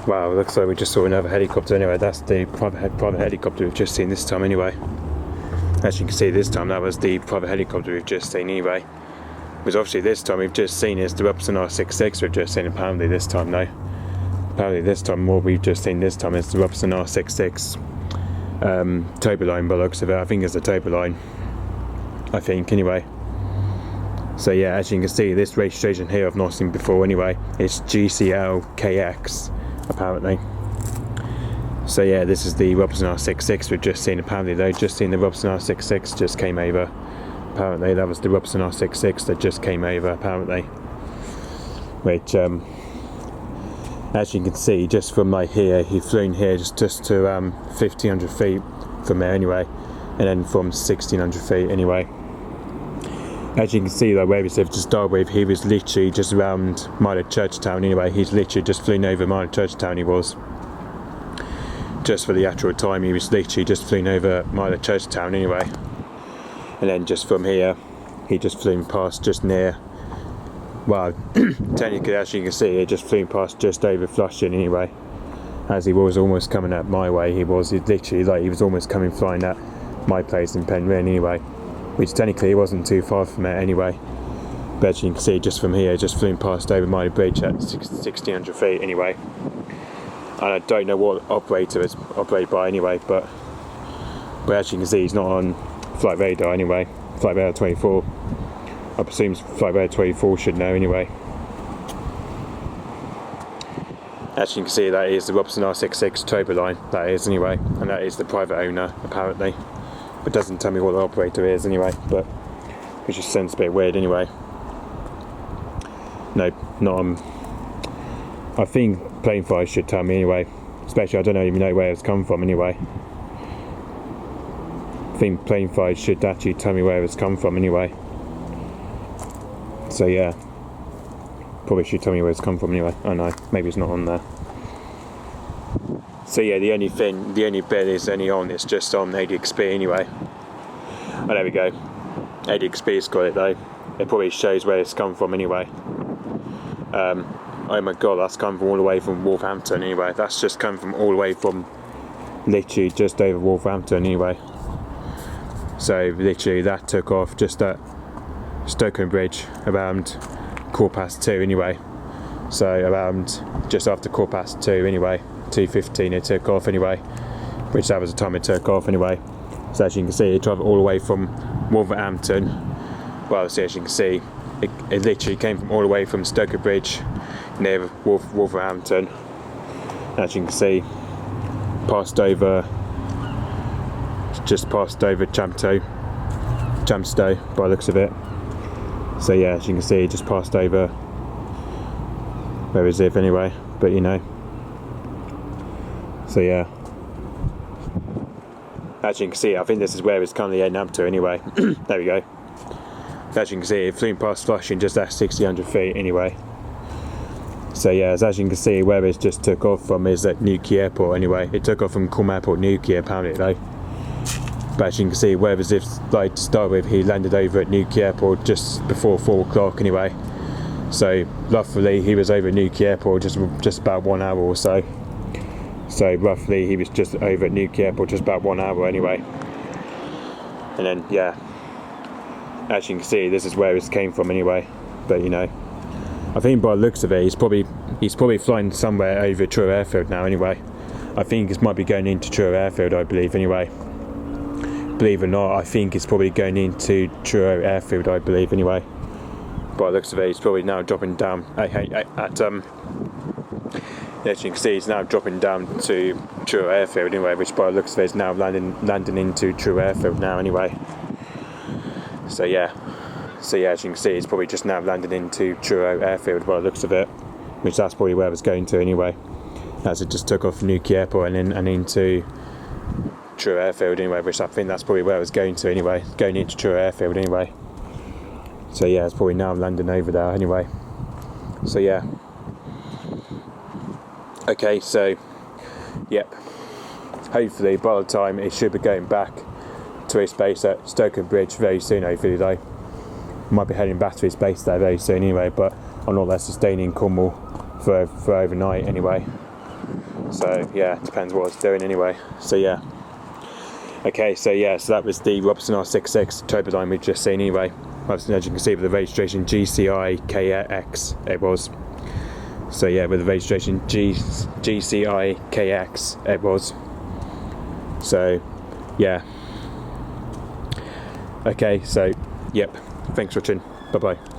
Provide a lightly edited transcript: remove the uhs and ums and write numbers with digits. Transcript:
Wow, looks like we just saw another helicopter anyway. That's the private helicopter we've just seen this time anyway. As you can see, this time that was the private helicopter we've just seen anyway. Because obviously this time we've just seen is the Robinson R66 we've just seen, apparently this time though. Apparently this time what we've just seen this time is the Robinson R66 Turbine by the looks of it. I think it's a Turbine, I think anyway. So yeah, as you can see, this registration here I've not seen before anyway. It's G-CIKX apparently. So yeah, this is the Robinson R66 we've just seen apparently though. Just seen the Robinson R66 just came over. Apparently that was the Robinson R66 that just came over apparently. Which as you can see, just from like here, he flew in here just to 1500 feet from there anyway, and then from 1600 feet anyway. As you can see, like where he said to start with, he was literally just around Milo Churchtown anyway. He's literally just flown over Milo Churchtown, he was. Just for the actual time, he was literally just flown over Milo Churchtown anyway. And then just from here, he just flew past just near, well, technically as you can see, he just flew past just over Flushing anyway. As he was almost coming at my way, he literally like he was almost flying at my place in Penryn anyway. Which technically it wasn't too far from it anyway. But as you can see, just from here, just flew past over my bridge at 1600 feet anyway. And I don't know what operator it's operated by anyway, but as you can see, he's not on flight radar anyway. Flight radar 24. I presume flight radar 24 should know anyway. As you can see, that is the Robinson R66 Turbine, that is anyway, and that is the private owner apparently. But doesn't tell me what the operator is anyway, but which just sounds a bit weird anyway. No, not I think plane flight should tell me anyway. Especially I don't even know where it's come from anyway. I think plane flight should actually tell me where it's come from anyway. So yeah, probably should tell me where it's come from anyway. Oh no, maybe it's not on there. So yeah, the only bit is only on, it's just on ADXB anyway. Oh, there we go. ADXB's got it though. It probably shows where it's come from anyway. Oh my god, that's come from all the way from Wolverhampton anyway. That's just come from all the way from literally just over Wolverhampton anyway. So literally that took off just at Stokenbridge around 2:15 anyway. So around just after 2:15 anyway. 2:15 it took off anyway, which that was the time it took off anyway. So as you can see, it travelled all the way from Wolverhampton. Well, so as you can see, it literally came from all the way from Stokenbridge near Wolverhampton. As you can see, just passed over Champstow by the looks of it. So yeah, as you can see, it just passed over where is it anyway, but you know. So yeah, as you can see, I think this is where it's currently heading up to anyway. There we go. As you can see, it flew past Flushing just at 1600 feet anyway. So yeah, as you can see, where it just took off from is at Newquay Airport anyway. It took off from Culm Airport, Newquay apparently though. But as you can see, where as if like to start with, he landed over at Newquay Airport just before 4 o'clock anyway. So roughly he was over Newquay Airport just about 1 hour or so. So roughly he was just over at Newquay Airport just about 1 hour anyway. And then yeah, as you can see, this is where it came from anyway. But you know, I think by the looks of it, he's probably flying somewhere over Truro Airfield now anyway. I think it might be going into Truro Airfield, I believe anyway. Believe it or not, I think it's probably going into Truro Airfield, I believe anyway. By the looks of it, he's probably now dropping down as you can see, he's now dropping down to Truro Airfield anyway, which by the looks of it is now landing into Truro Airfield now anyway. So yeah, as you can see, he's probably just now landed into Truro Airfield by the looks of it, which that's probably where I was going to anyway, as it just took off from Newquay Airport and into Truro Airfield anyway, which I think that's probably where I was going to anyway, going into Truro Airfield anyway. So yeah, it's probably now landing over there anyway. So yeah. Okay, so yep, hopefully by the time it should be going back to its base at Stokenbridge very soon, hopefully though. Might be heading back to its base there very soon anyway, but I'm not there sustaining Cornwall for overnight anyway. So yeah, depends what it's doing anyway. So yeah. Okay, so yeah, so that was the Robertson R66 Turbine we've just seen anyway. As you can see with the registration G-CIKX it was. So yeah, with the registration G-CIKX it was. So yeah. Okay, so yep, thanks for watching. Bye bye.